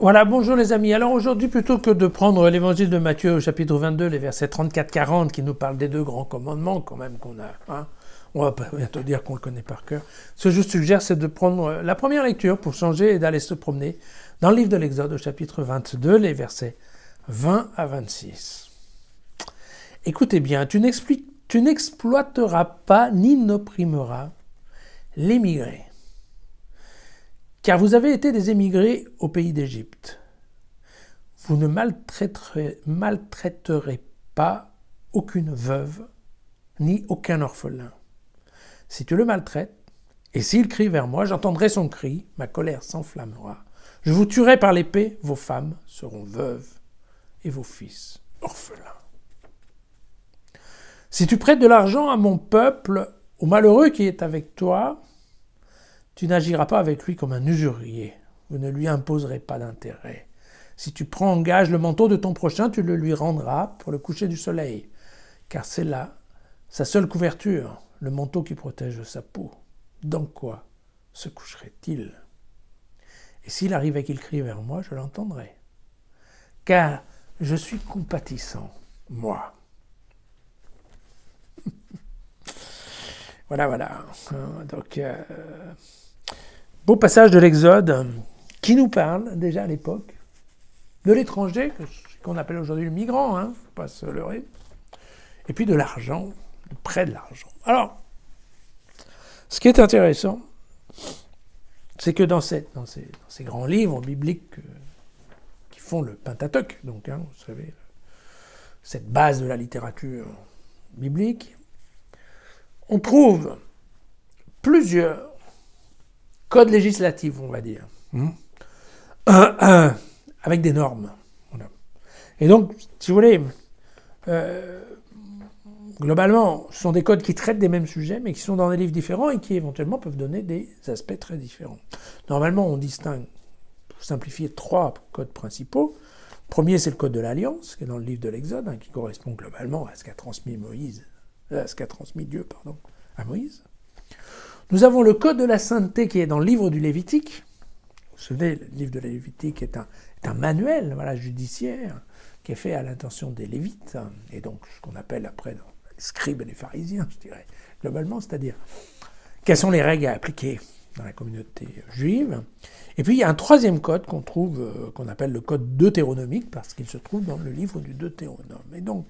Voilà, bonjour les amis. Alors aujourd'hui, plutôt que de prendre l'évangile de Matthieu au chapitre 22, les versets 34-40, qui nous parlent des deux grands commandements, quand même qu'on a, on va pas bientôt dire qu'on le connaît par cœur. Ce que je suggère, c'est de prendre la première lecture pour changer et d'aller se promener dans le livre de l'Exode au chapitre 22, les versets 20 à 26. Écoutez bien, tu n'exploiteras pas ni n'opprimeras l'émigré. Car vous avez été des émigrés au pays d'Égypte. Vous ne maltraiterez pas aucune veuve, ni aucun orphelin. Si tu le maltraites, et s'il crie vers moi, j'entendrai son cri, ma colère s'enflammera. Je vous tuerai par l'épée, vos femmes seront veuves, et vos fils orphelins. Si tu prêtes de l'argent à mon peuple, au malheureux qui est avec toi, tu n'agiras pas avec lui comme un usurier. Vous ne lui imposerez pas d'intérêt. Si tu prends en gage le manteau de ton prochain, tu le lui rendras pour le coucher du soleil, car c'est là sa seule couverture, le manteau qui protège sa peau. Dans quoi se coucherait-il? Et s'il arrivait qu'il crie vers moi, je l'entendrai. Car je suis compatissant, moi. Voilà. Donc, beau passage de l'Exode qui nous parle, déjà à l'époque, de l'étranger, qu'on appelle aujourd'hui le migrant, faut pas se leurrer, et puis de l'argent, de près de l'argent. Alors, ce qui est intéressant, c'est que dans ces grands livres bibliques qui font le Pentateuque, donc, vous savez, cette base de la littérature biblique, on trouve plusieurs codes législatifs, on va dire, avec des normes. Voilà. Et donc, si vous voulez, globalement, ce sont des codes qui traitent des mêmes sujets, mais qui sont dans des livres différents et qui éventuellement peuvent donner des aspects très différents. Normalement, on distingue, pour simplifier, 3 codes principaux. Le premier, c'est le code de l'Alliance, qui est dans le livre de l'Exode, qui correspond globalement à ce qu'a transmis Dieu, à Moïse. Nous avons le code de la sainteté qui est dans le livre du Lévitique. Vous vous souvenez, le livre de la Lévitique est un manuel judiciaire qui est fait à l'intention des Lévites, et donc ce qu'on appelle après les scribes et les pharisiens, je dirais, globalement, c'est-à-dire quelles sont les règles à appliquer dans la communauté juive. Et puis il y a un troisième code qu'on trouve, qu'on appelle le code deutéronomique, parce qu'il se trouve dans le livre du Deutéronome. Et donc,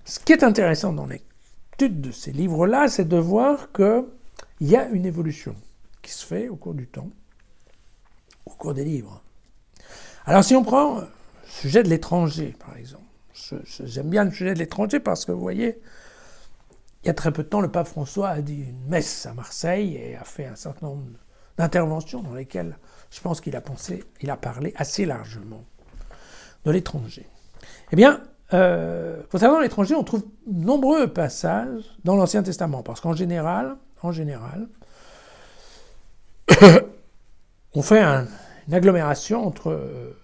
ce qui est intéressant dans l'étude de ces livres-là, c'est de voir qu'il y a une évolution qui se fait au cours du temps, au cours des livres. Alors si on prend le sujet de l'étranger, par exemple, j'aime bien le sujet de l'étranger parce que vous voyez, il y a très peu de temps, le pape François a dit une messe à Marseille et a fait un certain nombre d'interventions dans lesquelles je pense qu'il a parlé assez largement de l'étranger. Eh bien, concernant l'étranger, on trouve nombreux passages dans l'Ancien Testament, parce qu'en général, on fait une agglomération entre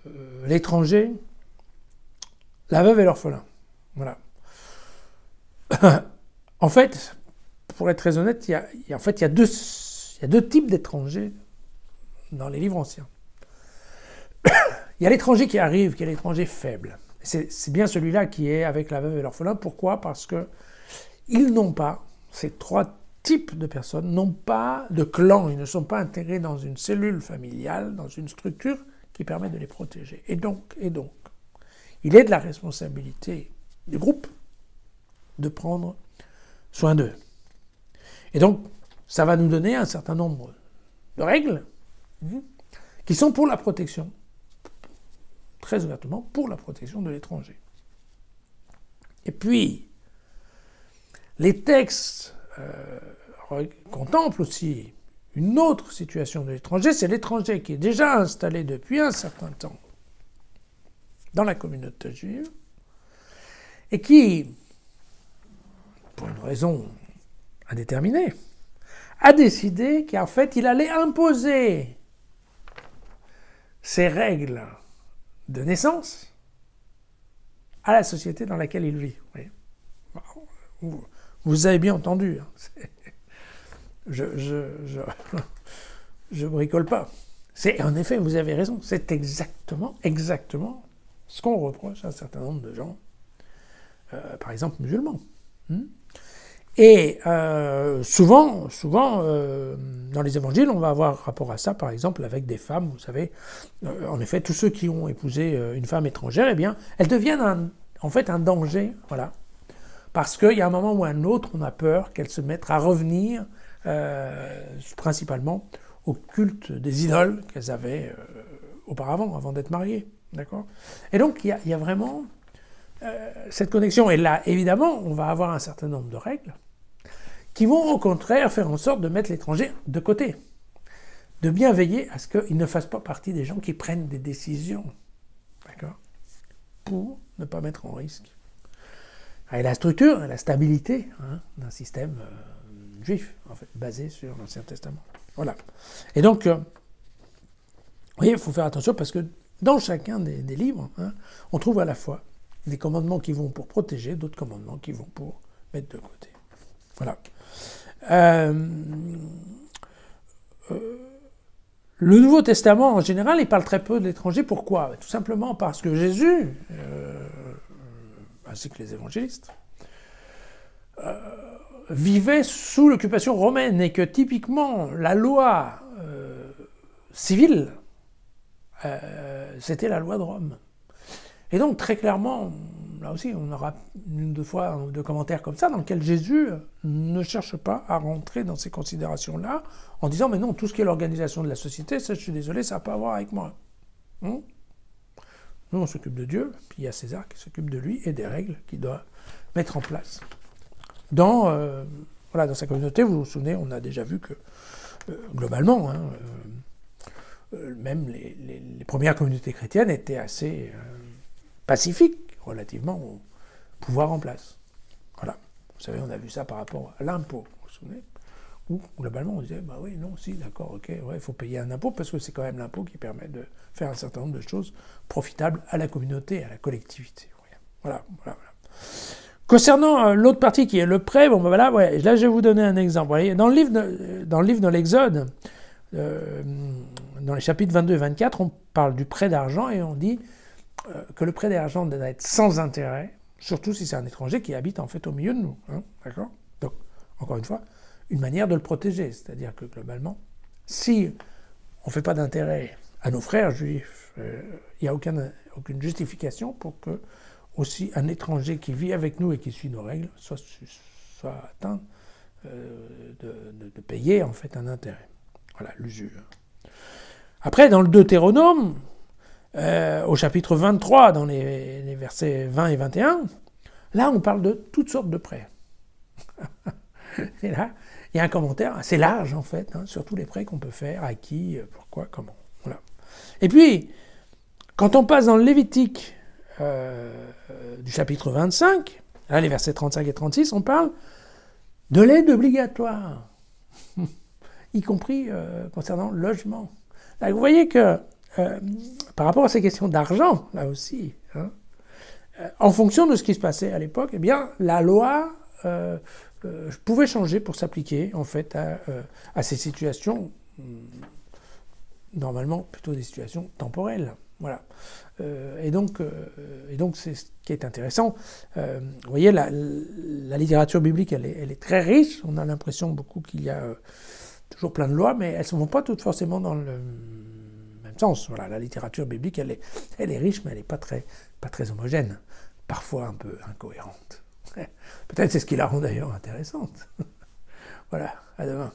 l'étranger, la veuve et l'orphelin. Voilà. En fait, pour être très honnête, il y a deux types d'étrangers dans les livres anciens. Il y a l'étranger qui arrive, qui est l'étranger faible. C'est bien celui-là qui est avec la veuve et l'orphelin. Pourquoi? Parce que ils n'ont pas, ces 3 types de personnes n'ont pas de clan, ils ne sont pas intégrés dans une cellule familiale, dans une structure qui permet de les protéger. Et donc, il est de la responsabilité du groupe de prendre soin d'eux. Et donc, ça va nous donner un certain nombre de règles qui sont pour la protection, très ouvertement, pour la protection de l'étranger. Et puis, les textes contemplent aussi une autre situation de l'étranger, c'est l'étranger qui est déjà installé depuis un certain temps dans la communauté juive et qui, pour une raison indéterminée, a décidé qu'en fait, il allait imposer ses règles de naissance à la société dans laquelle il vit. Vous avez bien entendu. Je bricole pas. En effet, vous avez raison, c'est exactement ce qu'on reproche à un certain nombre de gens, par exemple musulmans. Et souvent, dans les évangiles, on va avoir rapport à ça, par exemple, avec des femmes. Vous savez, en effet, tous ceux qui ont épousé une femme étrangère, eh bien, elles deviennent en fait un danger, voilà. Parce qu'il y a un moment ou un autre, on a peur qu'elles se mettent à revenir, principalement, au culte des idoles qu'elles avaient auparavant, avant d'être mariées, d'accord ? Et donc, il y a vraiment cette connexion. Et là, évidemment, on va avoir un certain nombre de règles qui vont au contraire faire en sorte de mettre l'étranger de côté, de bien veiller à ce qu'il ne fasse pas partie des gens qui prennent des décisions, d'accord, pour ne pas mettre en risque et la structure, la stabilité d'un système juif, en fait, basé sur l'Ancien Testament. Voilà. Et donc, vous voyez, il faut faire attention parce que dans chacun des livres, on trouve à la fois des commandements qui vont pour protéger, d'autres commandements qui vont pour mettre de côté. Voilà. Le Nouveau Testament, en général, il parle très peu de l'étranger. Pourquoi ? Tout simplement parce que Jésus, ainsi que les évangélistes, vivaient sous l'occupation romaine et que typiquement la loi civile, c'était la loi de Rome. Et donc très clairement, là aussi on aura une ou deux fois un ou deux commentaires comme ça dans lesquels Jésus ne cherche pas à rentrer dans ces considérations-là en disant mais non, tout ce qui est l'organisation de la société, ça je suis désolé, ça n'a pas à voir avec moi. Nous on s'occupe de Dieu, puis il y a César qui s'occupe de lui et des règles qu'il doit mettre en place. Dans sa communauté, vous vous souvenez, on a déjà vu que globalement, même les premières communautés chrétiennes étaient assez pacifiques relativement au pouvoir en place. Voilà. Vous savez, on a vu ça par rapport à l'impôt, vous vous souvenez, où globalement on disait, bah oui, non, si, d'accord, ok, ouais, il faut payer un impôt parce que c'est quand même l'impôt qui permet de faire un certain nombre de choses profitables à la communauté, à la collectivité. Voilà. Concernant l'autre partie qui est le prêt, bon ben voilà, ouais, là je vais vous donner un exemple. Vous voyez, dans le livre de l'Exode, dans les chapitres 22 et 24, on parle du prêt d'argent et on dit que le prêt d'argent doit être sans intérêt, surtout si c'est un étranger qui habite en fait au milieu de nous. D'accord ? Donc, encore une fois, une manière de le protéger, c'est-à-dire que globalement, si on ne fait pas d'intérêt à nos frères juifs, il n'y a aucune justification pour que aussi un étranger qui vit avec nous et qui suit nos règles soit atteint de payer en fait un intérêt. Voilà, l'usure. Après, dans le Deutéronome, au chapitre 23, dans les versets 20 et 21, là on parle de toutes sortes de prêts. Et là, il y a un commentaire assez large en fait, sur tous les prêts qu'on peut faire, à qui, pourquoi, comment. Voilà. Et puis, quand on passe dans le Lévitique, du chapitre 25, là les versets 35 et 36, on parle de l'aide obligatoire, y compris concernant le logement. Là, vous voyez que par rapport à ces questions d'argent, là aussi, en fonction de ce qui se passait à l'époque, eh bien, la loi pouvait changer pour s'appliquer en fait à ces situations, normalement plutôt des situations temporelles. Voilà. Et donc c'est ce qui est intéressant. Vous voyez, la littérature biblique, elle est très riche. On a l'impression beaucoup qu'il y a toujours plein de lois, mais elles ne vont pas toutes forcément dans le même sens. Voilà, la littérature biblique, elle est riche, mais elle n'est pas très homogène. Parfois un peu incohérente. Peut-être c'est ce qui la rend d'ailleurs intéressante. Voilà, à demain.